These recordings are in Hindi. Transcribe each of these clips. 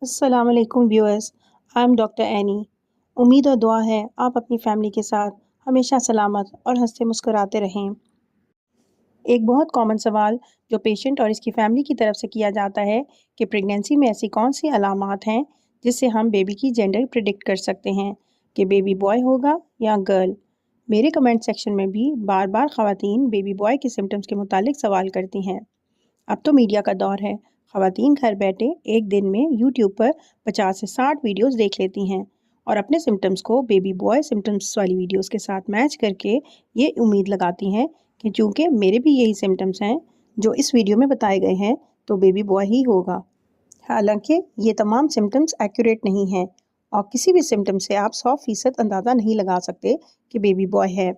अस्सलाम वालेकुम viewers. I am doctor any. उम्मीद और दुआ है आप अपनी फैमिली के साथ हमेशा सलामत और हंसते मुस्कुराते रहें। एक बहुत कॉमन सवाल जो पेशेंट और इसकी फैमिली की तरफ से किया जाता है कि प्रेगनेंसी में ऐसी कौन सी अलामात हैं जिससे हम बेबी की जेंडर प्रिडिक्ट कर सकते हैं कि बेबी बॉय होगा या गर्ल। मेरे कमेंट सेक्शन में भी बार बार ख़वातीन बेबी बॉय के सिम्टम्स के मुतालिक सवाल करती हैं। अब तो मीडिया का दौर है। ख़वातीन घर बैठे एक दिन में यूट्यूब पर 50 से 60 वीडियोस देख लेती हैं और अपने सिम्टम्स को बेबी बॉय सिम्टम्स वाली वीडियोस के साथ मैच करके ये उम्मीद लगाती हैं कि चूँकि मेरे भी यही सिम्टम्स हैं जो इस वीडियो में बताए गए हैं तो बेबी बॉय ही होगा। हालांकि ये तमाम सिम्टम्स एक्यूरेट नहीं हैं और किसी भी सिम्टम से आप 100% अंदाज़ा नहीं लगा सकते कि बेबी बॉय है।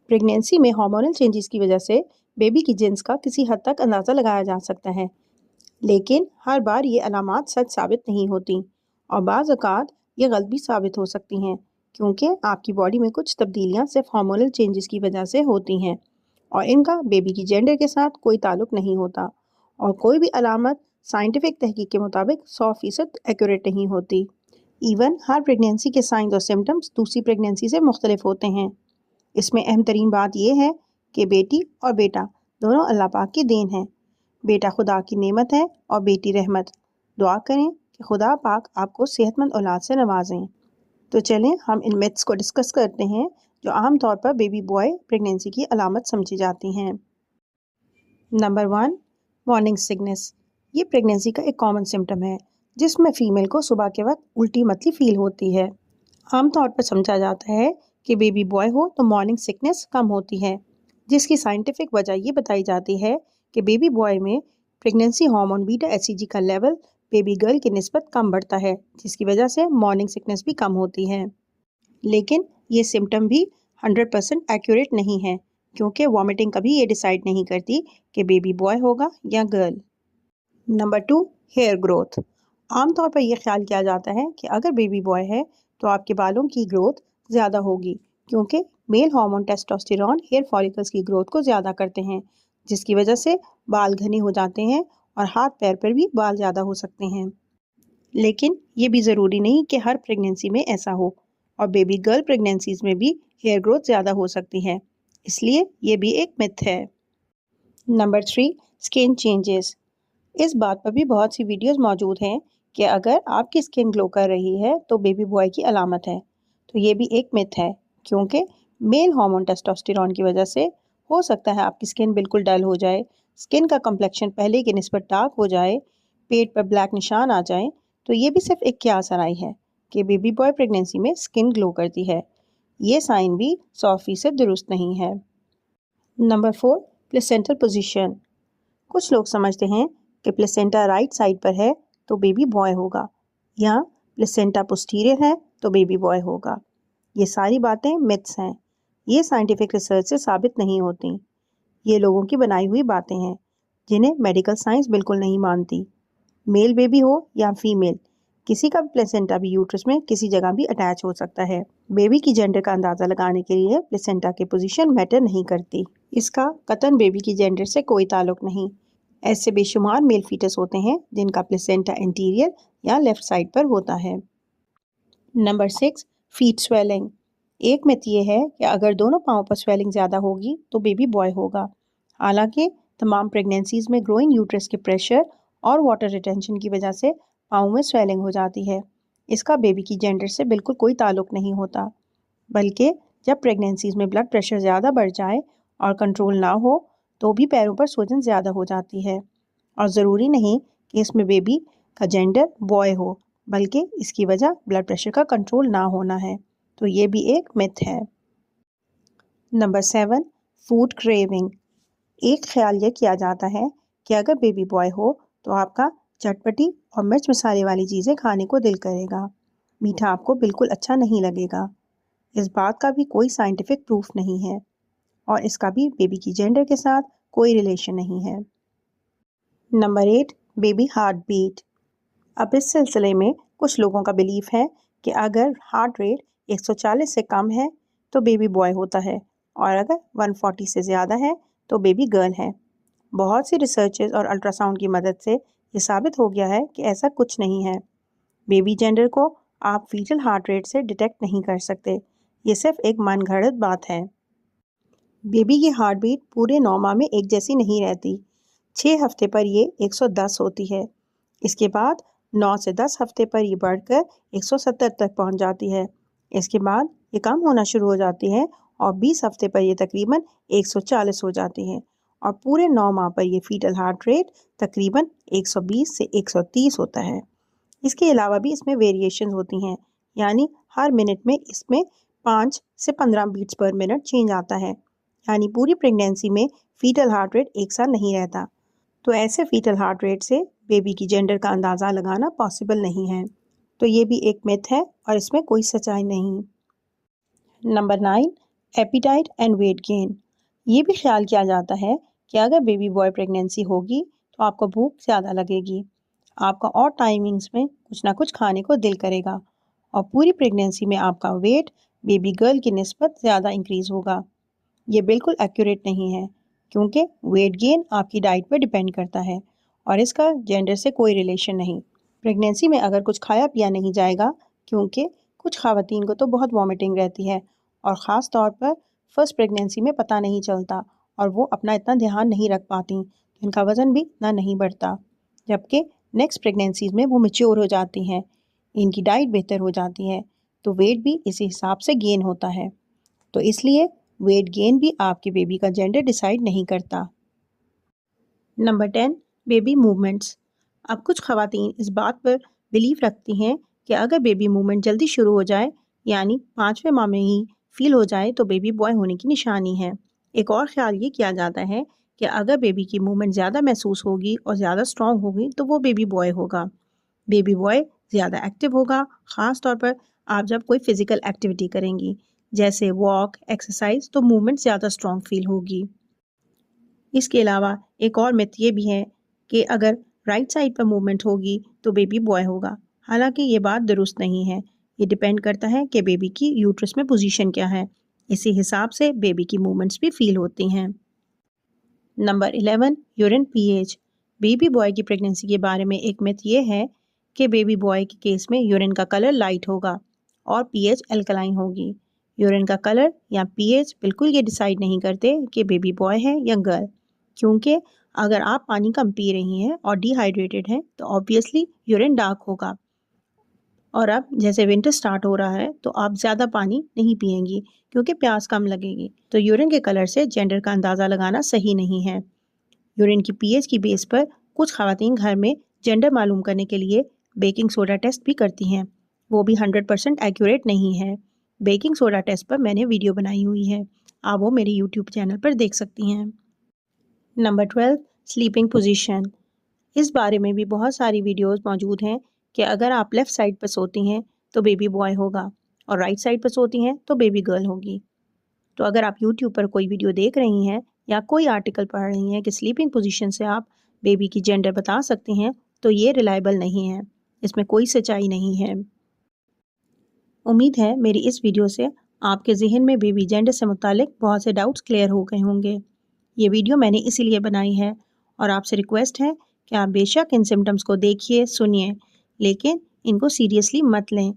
प्रेगनेंसी में हार्मोनल चेंजेस की वजह से बेबी की जिन्स का किसी हद तक अंदाज़ा लगाया जा सकता है, लेकिन हर बार ये अलामात सच साबित नहीं होती और बाज़ औक़ात ये गलत भी साबित हो सकती हैं, क्योंकि आपकी बॉडी में कुछ तब्दीलियाँ सिर्फ हार्मोनल चेंजेस की वजह से होती हैं और इनका बेबी की जेंडर के साथ कोई ताल्लुक नहीं होता और कोई भी अलामत साइंटिफिक तहकीक के मुताबिक 100% एक्यूरेट नहीं होती। इवन हर प्रेगनेंसी के साइंस और सिम्टम्स दूसरी प्रेगनेंसी से मुख्तलिफ होते हैं। इसमें अहम तरीन बात यह है कि बेटी और बेटा दोनों अल्लाह पाक की देन है। बेटा खुदा की नेमत है और बेटी रहमत। दुआ करें कि खुदा पाक आपको सेहतमंद औलाद से नवाजें। तो चलें हम इन मिथ्स को डिस्कस करते हैं जो आम तौर पर बेबी बॉय प्रेगनेंसी की अलामत समझी जाती हैं। Number 1, morning sickness. ये प्रेगनेंसी का एक कॉमन सिम्टम है जिसमें फ़ीमेल को सुबह के वक्त उल्टी मतली फील होती है। आमतौर पर समझा जाता है कि बेबी बॉय हो तो मॉर्निंग सिकनेस कम होती है, जिसकी साइंटिफिक वजह ये बताई जाती है कि बेबी बॉय में प्रेगनेंसी हार्मोन बीटा एचसीजी का लेवल बेबी गर्ल की निस्बत कम बढ़ता है, जिसकी वजह से मॉर्निंग सिकनेस भी कम होती है। लेकिन ये सिम्टम भी 100% एक्यूरेट नहीं है, क्योंकि वॉमिटिंग कभी ये डिसाइड नहीं करती कि बेबी बॉय होगा या गर्ल। Number 2, hair growth. आमतौर पर यह ख्याल किया जाता है कि अगर बेबी बॉय है तो आपके बालों की ग्रोथ ज़्यादा होगी, क्योंकि male hormone testosterone hair follicles की ग्रोथ को ज़्यादा करते हैं, जिसकी वजह से बाल घने हो जाते हैं और हाथ पैर पर भी बाल ज़्यादा हो सकते हैं। लेकिन ये भी ज़रूरी नहीं कि हर प्रेगनेंसी में ऐसा हो और बेबी गर्ल प्रेगनेंसीज में भी हेयर ग्रोथ ज़्यादा हो सकती है, इसलिए ये भी एक मिथ है। Number 3, skin changes. इस बात पर भी बहुत सी वीडियोस मौजूद हैं कि अगर आपकी स्किन ग्लो कर रही है तो बेबी बॉय की अलामत है, तो ये भी एक मिथ है, क्योंकि मेल हार्मोन टेस्टोस्टेरॉन की वजह से हो सकता है आपकी स्किन बिल्कुल डल हो जाए, स्किन का कम्प्लेक्शन पहले की निस्बत डार्क हो जाए, पेट पर ब्लैक निशान आ जाए, तो ये भी सिर्फ एक क़यास आराई है कि बेबी बॉय प्रेगनेंसी में स्किन ग्लो करती है। ये साइन भी 100% दुरुस्त नहीं है। Number 4, placental position. कुछ लोग समझते हैं कि प्लेसेंटा राइट साइड पर है तो बेबी बॉय होगा, या प्लेसेंटा पोस्टीरियर है तो बेबी बॉय होगा। ये सारी बातें मिथ्स हैं, ये साइंटिफिक रिसर्च से साबित नहीं होती। ये लोगों की बनाई हुई बातें हैं जिन्हें मेडिकल साइंस बिल्कुल नहीं मानती। मेल बेबी हो या फीमेल, किसी का भी प्लेसेंटा भी यूट्रस में किसी जगह भी अटैच हो सकता है। बेबी की जेंडर का अंदाज़ा लगाने के लिए प्लेसेंटा की पोजीशन मैटर नहीं करती। इसका कतन बेबी की जेंडर से कोई ताल्लुक नहीं। ऐसे बेशुमार मेल फीटस होते हैं जिनका प्लेसेंटा एंटीरियर या लेफ्ट साइड पर होता है। Number 6, feet swelling. एक मिथ ये है कि अगर दोनों पाँव पर स्वेलिंग ज़्यादा होगी तो बेबी बॉय होगा। हालांकि तमाम प्रेगनेंसीज में ग्रोइंग यूट्रस के प्रेशर और वाटर रिटेंशन की वजह से पाँव में स्वेलिंग हो जाती है। इसका बेबी की जेंडर से बिल्कुल कोई ताल्लुक नहीं होता, बल्कि जब प्रेगनेंसीज में ब्लड प्रेशर ज़्यादा बढ़ जाए और कंट्रोल ना हो तो भी पैरों पर सूजन ज़्यादा हो जाती है। और ज़रूरी नहीं कि इसमें बेबी का जेंडर बॉय हो, बल्कि इसकी वजह ब्लड प्रेशर का कंट्रोल ना होना है, तो ये भी एक मिथ है। Number 7, food craving. एक ख्याल ये किया जाता है कि अगर बेबी बॉय हो तो आपका चटपटी और मिर्च मसाले वाली चीज़ें खाने को दिल करेगा, मीठा आपको बिल्कुल अच्छा नहीं लगेगा। इस बात का भी कोई साइंटिफिक प्रूफ नहीं है और इसका भी बेबी की जेंडर के साथ कोई रिलेशन नहीं है। Number 8, baby heartbeat. अब इस सिलसिले में कुछ लोगों का बिलीफ है कि अगर हार्ट रेट 140 से कम है तो बेबी बॉय होता है और अगर 140 से ज़्यादा है तो बेबी गर्ल है। बहुत सी रिसर्चेस और अल्ट्रासाउंड की मदद से ये साबित हो गया है कि ऐसा कुछ नहीं है। बेबी जेंडर को आप फीटल हार्ट रेट से डिटेक्ट नहीं कर सकते। ये सिर्फ एक मनगढ़ंत बात है। बेबी की हार्ट बीट पूरे 9 माह में एक जैसी नहीं रहती। 6 हफ्ते पर ये 110 होती है। इसके बाद 9 से 10 हफ्ते पर ये बढ़कर 170 तक पहुंच जाती है। इसके बाद ये कम होना शुरू हो जाती है और 20 हफ्ते पर ये तकरीबन 140 हो जाती है और पूरे 9 माह पर ये फीटल हार्ट रेट तकरीबन 120 से 130 होता है। इसके अलावा भी इसमें वेरिएशन होती हैं, यानी हर मिनट में इसमें 5 से 15 बीट्स पर मिनट चेंज आता है, यानी पूरी प्रेगनेंसी में फीटल हार्ट रेट एक सा नहीं रहता। तो ऐसे फीटल हार्ट रेट से बेबी की जेंडर का अंदाज़ा लगाना पॉसिबल नहीं है। तो ये भी एक मिथ है और इसमें कोई सच्चाई नहीं। Number 9, appetite and weight gain. ये भी ख्याल किया जाता है कि अगर बेबी बॉय प्रेगनेंसी होगी तो आपको भूख ज़्यादा लगेगी, आपका और टाइमिंग्स में कुछ ना कुछ खाने को दिल करेगा और पूरी प्रेगनेंसी में आपका वेट बेबी गर्ल की निस्बत ज़्यादा इंक्रीज़ होगा। ये बिल्कुल एक्यूरेट नहीं है, क्योंकि वेट गेन आपकी डाइट पर डिपेंड करता है और इसका जेंडर से कोई रिलेशन नहीं। प्रेगनेंसी में अगर कुछ खाया पिया नहीं जाएगा, क्योंकि कुछ ख़वातीन को तो बहुत वॉमिटिंग रहती है और ख़ास तौर पर फर्स्ट प्रेगनेंसी में पता नहीं चलता और वो अपना इतना ध्यान नहीं रख पाती, तो इनका वज़न भी इतना नहीं बढ़ता। जबकि नेक्स्ट प्रेगनेंसीज़ में वो मैच्योर हो जाती हैं, इनकी डाइट बेहतर हो जाती है, तो वेट भी इसी हिसाब से गेन होता है। तो इसलिए वेट गेन भी आपके बेबी का जेंडर डिसाइड नहीं करता। Number 10, baby movements. अब कुछ ख़वातीन इस बात पर बिलीव रखती हैं कि अगर बेबी मूवमेंट जल्दी शुरू हो जाए, यानी 5वें माह में ही फील हो जाए, तो बेबी बॉय होने की निशानी है। एक और ख्याल ये किया जाता है कि अगर बेबी की मूवमेंट ज़्यादा महसूस होगी और ज़्यादा स्ट्रॉन्ग होगी तो वो बेबी बॉय होगा। बेबी बॉय ज़्यादा एक्टिव होगा, ख़ास तौर पर आप जब कोई फ़िज़िकल एक्टिविटी करेंगी, जैसे वॉक, एक्सरसाइज, तो मूवमेंट ज़्यादा स्ट्रॉन्ग फील होगी। इसके अलावा एक और मिथ ये भी है कि अगर राइट साइड पर मूवमेंट होगी तो बेबी बॉय होगा। हालांकि ये बात दुरुस्त नहीं है। ये डिपेंड करता है कि बेबी की यूट्रस में पोजीशन क्या है। इसी हिसाब से बेबी की मूवमेंट्स भी फील होती हैं। Number 11, urine pH. Baby boy की प्रेगनेंसी के बारे में एक मिथ ये है कि बेबी बॉय के केस में यूरिन का कलर लाइट होगा और पीएच अल्कलाइन होगी। यूरिन का कलर या पीएच बिल्कुल ये डिसाइड नहीं करते कि बेबी बॉय है या गर्ल, क्योंकि अगर आप पानी कम पी रही हैं और डिहाइड्रेटेड हैं तो ऑब्वियसली यूरिन डार्क होगा। और अब जैसे विंटर स्टार्ट हो रहा है तो आप ज़्यादा पानी नहीं पिएंगी क्योंकि प्यास कम लगेगी। तो यूरिन के कलर से जेंडर का अंदाज़ा लगाना सही नहीं है। यूरिन की पीएच की बेस पर कुछ ख़वातीन घर में जेंडर मालूम करने के लिए बेकिंग सोडा टेस्ट भी करती हैं। वो भी 100% एक्यूरेट नहीं है। बेकिंग सोडा टेस्ट पर मैंने वीडियो बनाई हुई है, आप वो मेरे यूट्यूब चैनल पर देख सकती हैं। Number 12, sleeping position. इस बारे में भी बहुत सारी वीडियोस मौजूद हैं कि अगर आप लेफ़्ट साइड पर सोती हैं तो बेबी बॉय होगा और राइट साइड पर सोती हैं तो बेबी गर्ल होगी। तो अगर आप यूट्यूब पर कोई वीडियो देख रही हैं या कोई आर्टिकल पढ़ रही हैं कि स्लीपिंग पोजीशन से आप बेबी की जेंडर बता सकती हैं, तो ये रिलायबल नहीं है, इसमें कोई सच्चाई नहीं है। उम्मीद है मेरी इस वीडियो से आपके जहन में बेबी जेंडर से मुतालिक बहुत से डाउट्स क्लियर हो गए होंगे। ये वीडियो मैंने इसीलिए बनाई है और आपसे रिक्वेस्ट है कि आप बेशक इन सिम्टम्स को देखिए, सुनिए, लेकिन इनको सीरियसली मत लें।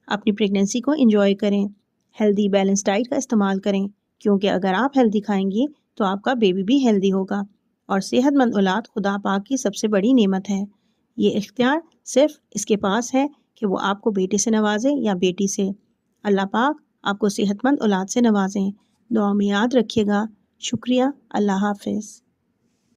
अपनी प्रेगनेंसी को एंजॉय करें, हेल्दी बैलेंस डाइट का इस्तेमाल करें, क्योंकि अगर आप हेल्दी खाएंगी तो आपका बेबी भी हेल्दी होगा और सेहतमंद औलाद खुदा पाक की सबसे बड़ी नेमत है। ये इख्तियार सिर्फ इसके पास है कि वो आपको बेटे से नवाजे या बेटी से। अल्लाह पाक आपको सेहतमंद औलाद से नवाजें। दुआ में याद रखिएगा। शुक्रिया। अल्लाह हाफिज़।